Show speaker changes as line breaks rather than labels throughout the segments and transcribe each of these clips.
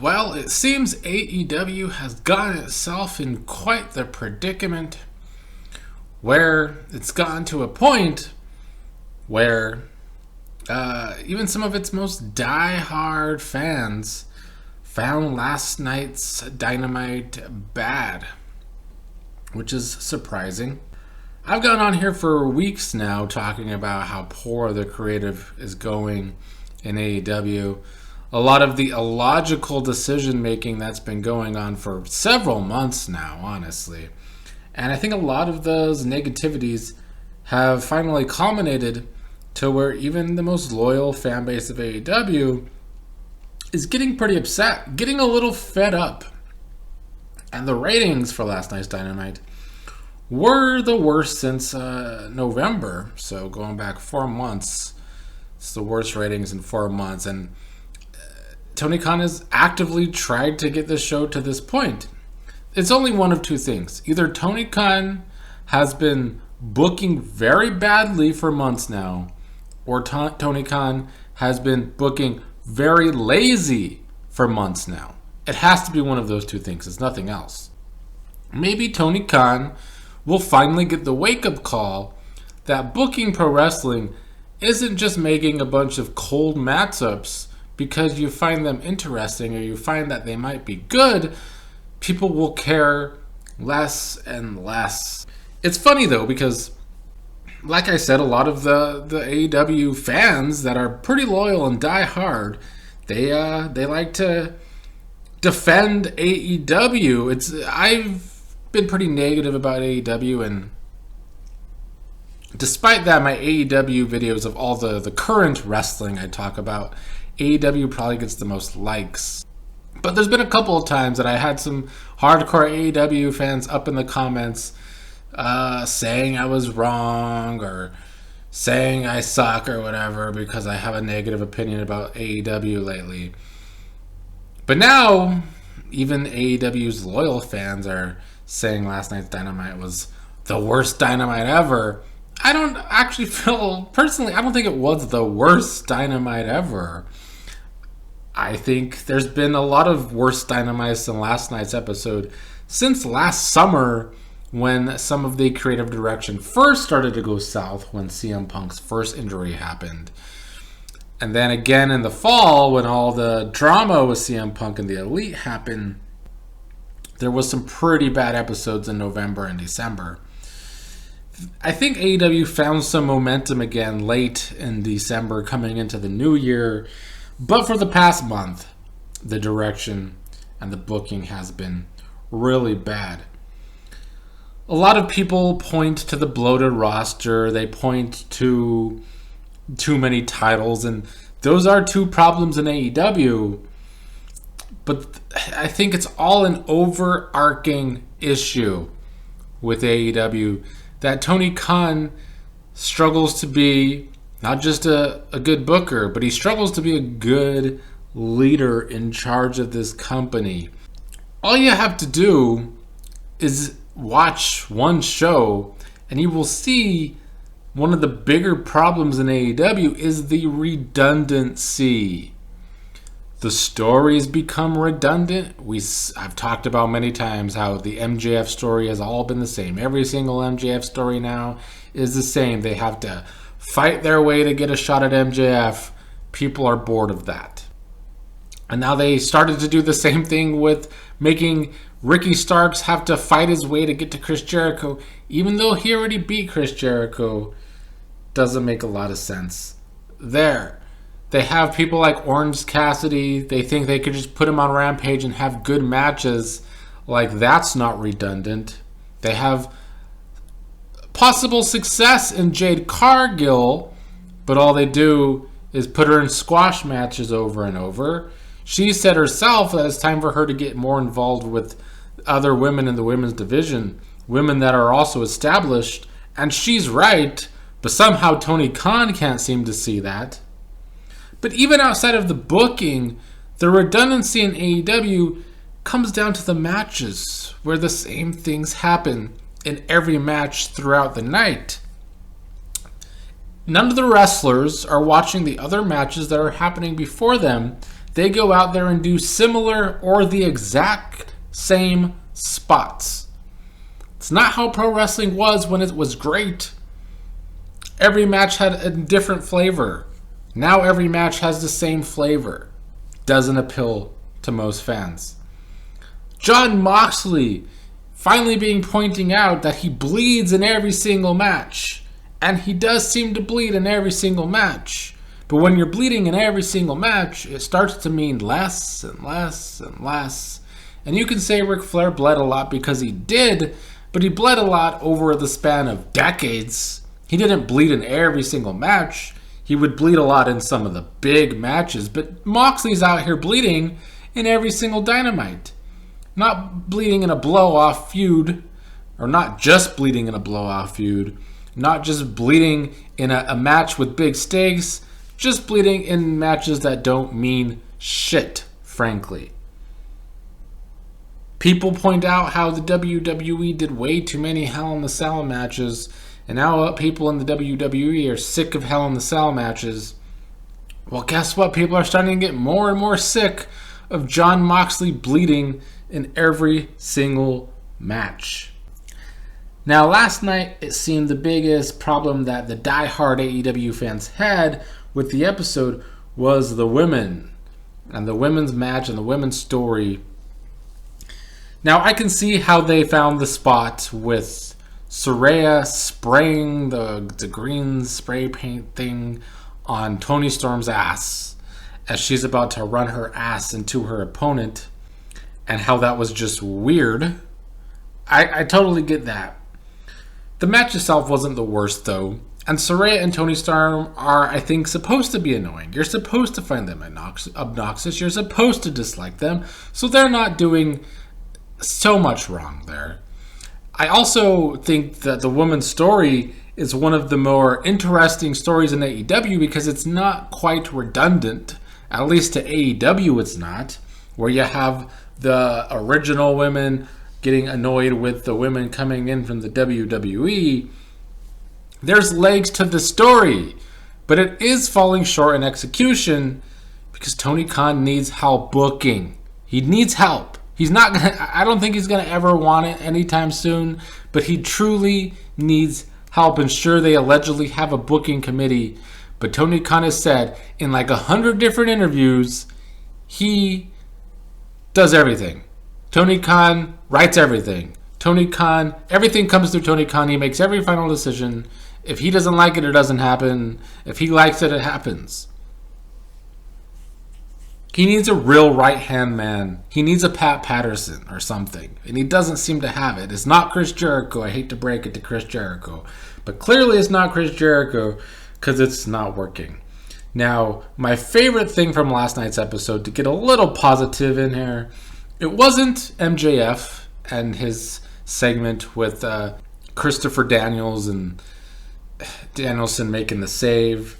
Well, it seems AEW has gotten itself in quite the predicament where it's gotten to a point where even some of its most diehard fans found last night's Dynamite bad, which is surprising. I've gone on here for weeks now talking about how poor the creative is going in AEW. A lot of the illogical decision making that's been going on for several months now, honestly. And I think a lot of those negativities have finally culminated to where even the most loyal fan base of AEW is getting pretty upset, getting a little fed up. And the ratings for last night's Dynamite were the worst since November. So going back 4 months, it's the worst ratings in 4 months. And Tony Khan has actively tried to get this show to this point. It's only one of two things. Either Tony Khan has been booking very badly for months now, or Tony Khan has been booking very lazy for months now. It has to be one of those two things. It's nothing else. Maybe Tony Khan will finally get the wake-up call that booking pro wrestling isn't just making a bunch of cold matchups because you find them interesting or you find that they might be good. People will care less and less. It's funny though, because like I said, a lot of the AEW fans that are pretty loyal and die hard, they like to defend AEW. I've been pretty negative about AEW, and despite that, my AEW videos of all the current wrestling I talk about, AEW probably gets the most likes. But there's been a couple of times that I had some hardcore AEW fans up in the comments saying I was wrong or saying I suck or whatever because I have a negative opinion about AEW lately. But now, even AEW's loyal fans are saying last night's Dynamite was the worst Dynamite ever. I don't actually feel, personally, I don't think it was the worst Dynamite ever. I think there's been a lot of worse Dynamites than last night's episode since last summer, when some of the creative direction first started to go south when CM Punk's first injury happened. And then again in the fall, when all the drama with CM Punk and the Elite happened, there was some pretty bad episodes in November and December. I think AEW found some momentum again late in December coming into the new year. But for the past month, the direction and the booking has been really bad. A lot of people point to the bloated roster. They point to too many titles. And those are two problems in AEW. But I think it's all an overarching issue with AEW that Tony Khan struggles to be not just a good booker, but he struggles to be a good leader in charge of this company. All you have to do is watch one show and you will see one of the bigger problems in AEW is the redundancy. The stories become redundant. I've talked about many times how the MJF story has all been the same. Every single MJF story now is the same. They have to fight their way to get a shot at MJF. People are bored of that. And now they started to do the same thing with making Ricky Starks have to fight his way to get to Chris Jericho, even though he already beat Chris Jericho. Doesn't make a lot of sense there. They have people like Orange Cassidy. They think they could just put him on Rampage and have good matches. Like, that's not redundant. They have possible success in Jade Cargill, but all they do is put her in squash matches over and over. She said herself that it's time for her to get more involved with other women in the women's division, women that are also established, and she's right, but somehow Tony Khan can't seem to see that. But even outside of the booking, the redundancy in AEW comes down to the matches, where the same things happen in every match throughout the night. None of the wrestlers are watching the other matches that are happening before them they go out there and do similar or the exact same spots. It's not how pro wrestling was when it was great. Every match had a different flavor. Now every match has the same flavor. Doesn't appeal to most fans. Jon Moxley finally being pointing out that he bleeds in every single match. And he does seem to bleed in every single match. But when you're bleeding in every single match, it starts to mean less and less and less. And you can say Ric Flair bled a lot because he did, but he bled a lot over the span of decades. He didn't bleed in every single match. He would bleed a lot in some of the big matches, but Moxley's out here bleeding in every single Dynamite. Not bleeding in a blow-off feud, or not just bleeding in a blow-off feud, not just bleeding in a match with big stakes, just bleeding in matches that don't mean shit, frankly. People point out how the WWE did way too many Hell in the Cell matches, and now people in the WWE are sick of Hell in the Cell matches. Well, guess what? People are starting to get more and more sick of Jon Moxley bleeding in every single match. Now, last night, it seemed the biggest problem that the diehard AEW fans had with the episode was the women, and the women's match and the women's story. Now, I can see how they found the spot with Saraya spraying the green spray paint thing on Toni Storm's ass as she's about to run her ass into her opponent, and how that was just weird. I totally get that. The match itself wasn't the worst, though, and Saraya and Toni Storm are, I think, supposed to be annoying. You're supposed to find them obnoxious. You're supposed to dislike them, so they're not doing so much wrong there. I also think that the woman's story is one of the more interesting stories in AEW because it's not quite redundant. At least to AEW it's not. Where you have the original women getting annoyed with the women coming in from the WWE. There's legs to the story. But it is falling short in execution because Tony Khan needs help booking. He needs help. I don't think he's going to ever want it anytime soon, but he truly needs help. And sure, they allegedly have a booking committee, but Tony Khan has said in like 100 different interviews, he does everything. Tony Khan writes everything. Tony Khan, everything comes through Tony Khan. He makes every final decision. If he doesn't like it, it doesn't happen. If he likes it, it happens. He needs a real right-hand man. He needs a Pat Patterson or something. And he doesn't seem to have it. It's not Chris Jericho. I hate to break it to Chris Jericho. But clearly it's not Chris Jericho because it's not working. Now, my favorite thing from last night's episode, to get a little positive in here, it wasn't MJF and his segment with Christopher Daniels and Danielson making the save.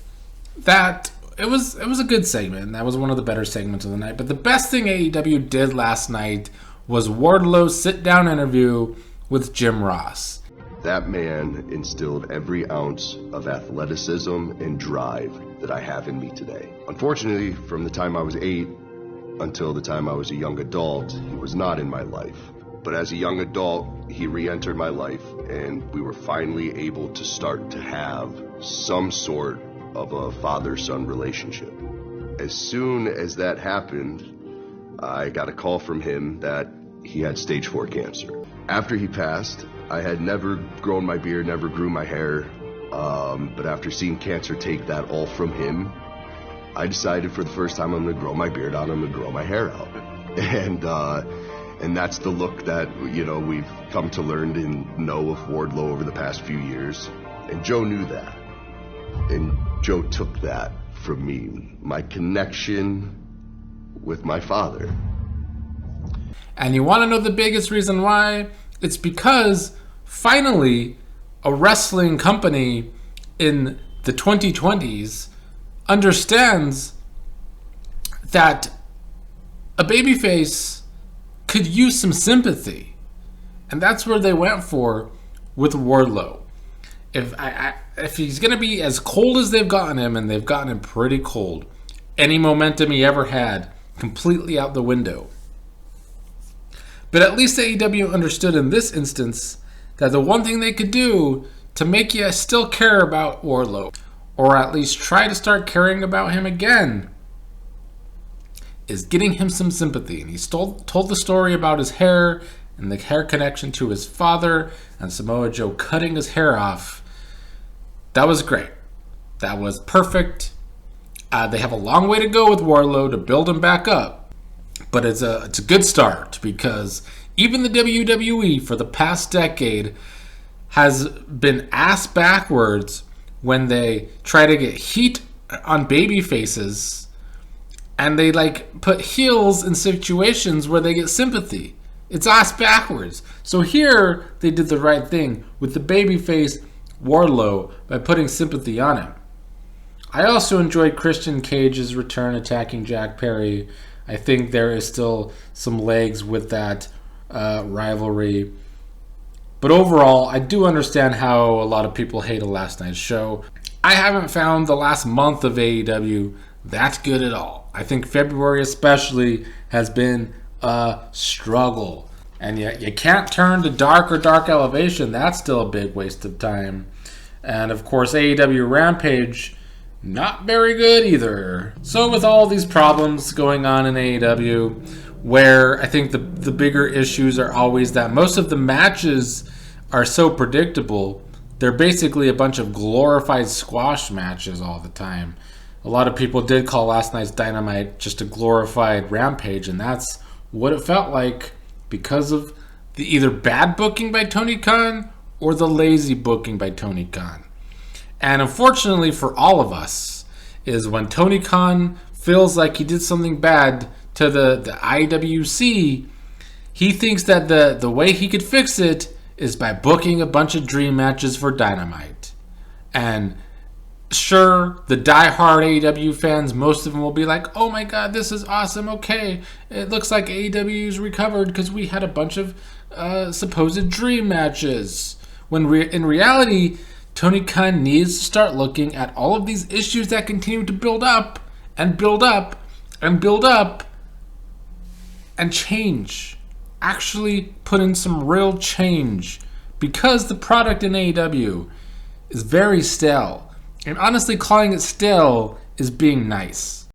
It was a good segment. That was one of the better segments of the night. But the best thing AEW did last night was Wardlow's sit-down interview with Jim Ross.
That man instilled every ounce of athleticism and drive that I have in me today. Unfortunately, from the time I was 8 until the time I was a young adult, he was not in my life. But as a young adult, he re-entered my life, and we were finally able to start to have some sort of a father-son relationship. As soon as that happened, I got a call from him that he had stage 4 cancer. After he passed, I had never grown my beard, never grew my hair, but after seeing cancer take that all from him, I decided for the first time I'm going to grow my beard out, I'm going to grow my hair out. And that's the look that, we've come to learn and know of Wardlow over the past few years. And Joe knew that. And Joe took that from me, my connection with my father.
And you want to know the biggest reason why? It's because finally a wrestling company in the 2020s understands that a babyface could use some sympathy. And that's where they went for with Wardlow. If he's going to be as cold as they've gotten him, and they've gotten him pretty cold, any momentum he ever had completely out the window. But at least AEW understood in this instance that the one thing they could do to make you still care about Wardlow, or at least try to start caring about him again, is getting him some sympathy. And he told the story about his hair and the hair connection to his father and Samoa Joe cutting his hair off. That was great. That was perfect. They have a long way to go with Wardlow to build him back up. But it's a good start, because even the WWE for the past decade has been ass backwards when they try to get heat on baby faces, and they put heels in situations where they get sympathy. It's ass backwards. So here they did the right thing with the babyface Wardlow by putting sympathy on him. I also enjoyed Christian Cage's return attacking Jack Perry. I think there is still some legs with that rivalry. But overall, I do understand how a lot of people hate a last night's show. I haven't found the last month of AEW that good at all. I think February especially has been a struggle. And yet you can't turn to Dark or Dark Elevation. That's still a big waste of time. And of course, AEW Rampage, not very good either. So with all these problems going on in AEW, where I think the bigger issues are always that most of the matches are so predictable, they're basically a bunch of glorified squash matches all the time. A lot of people did call last night's Dynamite just a glorified Rampage, and that's what it felt like because of the either bad booking by Tony Khan or the lazy booking by Tony Khan. And unfortunately for all of us, is when Tony Khan feels like he did something bad to the IWC, he thinks that the way he could fix it is by booking a bunch of dream matches for Dynamite. And sure, the diehard AEW fans, most of them will be like, oh my god, this is awesome, okay, it looks like AEW's recovered because we had a bunch of supposed dream matches. When in reality, Tony Khan needs to start looking at all of these issues that continue to build up and build up and build up and change. Actually put in some real change, because the product in AEW is very stale. And honestly, calling it stale is being nice.